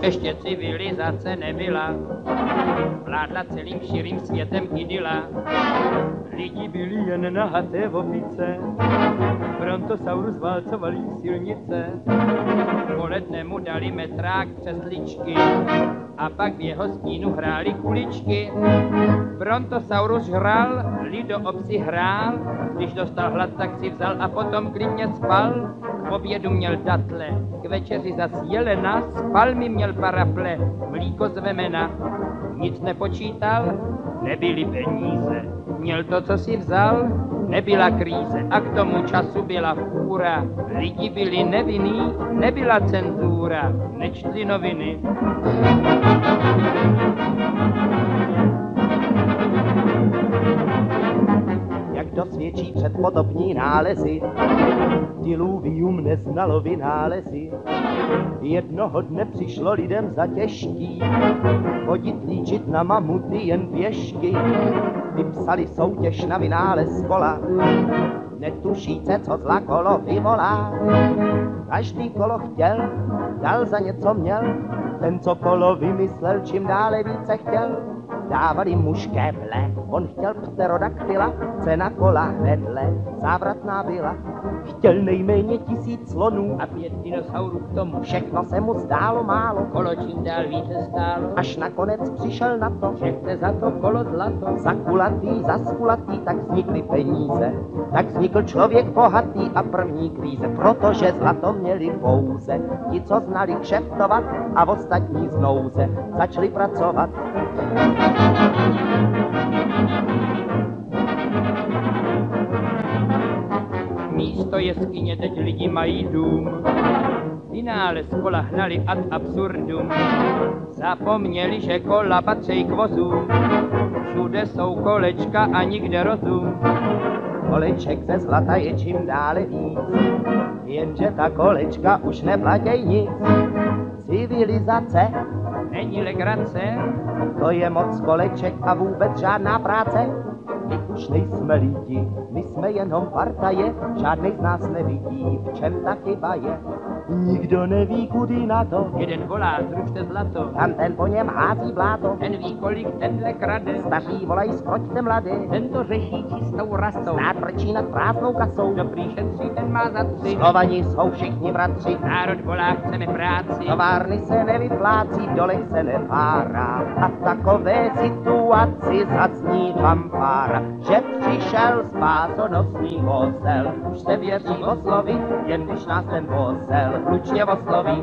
ještě civilizace nebyla, vládla celým širým světem idyla. Lidi byli jen nahaté opice, Brontosaurus válcoval jich silnice. Poledne mu dali metrák přes ličky a pak v jeho stínu hráli kuličky. Brontosaurus žral, Lido obsi hrál, když dostal hlad, tak si vzal a potom klidně spal. K obědu měl datle, k večeři zas jelena, spal mi měl paraple, mlíko z vemena. Nic nepočítal, nebyly peníze, měl to, co si vzal, nebyla kríze a k tomu času byla fůra. Lidi byli nevinní, nebyla cenzura, nečtli noviny. Jak dosvědčí předpotopní nálezy, diluvium neznalo vynálezy. Jednoho dne přišlo lidem za těžký chodit líčit na mamuty jen pěšky. Vypsali soutěž na vynález kola, netušíce, co zla kolo vyvolá. Každý kolo chtěl, dal za něco měl, ten, co kolo vymyslel, čím dále více chtěl. Dávali mu škeble, on chtěl pterodaktyla, cena kola hnedle závratná byla. Chtěl nejméně 1000 slonů A 5 dinosaurů k tomu, všechno se mu zdálo málo. kolo čím dál více stálo, Až nakonec přišel na to, že chce za to kolo zlato. za skulatý, tak vznikly peníze. Tak vznikl člověk bohatý a první kríze, protože zlato měli pouze ti, co znali kšeftovat a ostatní z nouze začali pracovat. Místo jeskyně teď lidi mají dům, vynález kola hnali ad absurdum. Zapomněli, že kola patří k vozům, všude jsou kolečka a nikde rozum. Koleček ze zlata je čím dále víc, jenže ta kolečka už neplatí nic. Civilizace Není legrace, to je moc koleček a vůbec žádná práce. My už nejsme lidi, my jsme jenom partaje, žádnej z nás nevidí, v čem ta chyba je. Nikdo neví, kudy na to, jeden volá, zrušte zlato, tam ten po něm hází bláto. ten ví, kolik tenhle krade, Staří volají, zpročte mladé, ten to řeší čistou rasou. stát prčí nad prázdnou kasou. Dobrý šetří, ten má za 3, Slovani jsou všichni bratři, národ volá, chceme práci. továrny se nevyplácí, v dolech se nepárá. A v takové situaci zacní fanfára, že přišel spásonosný vozel. Už se věří oslovit, jen když nás ten vozel hlučně osloví.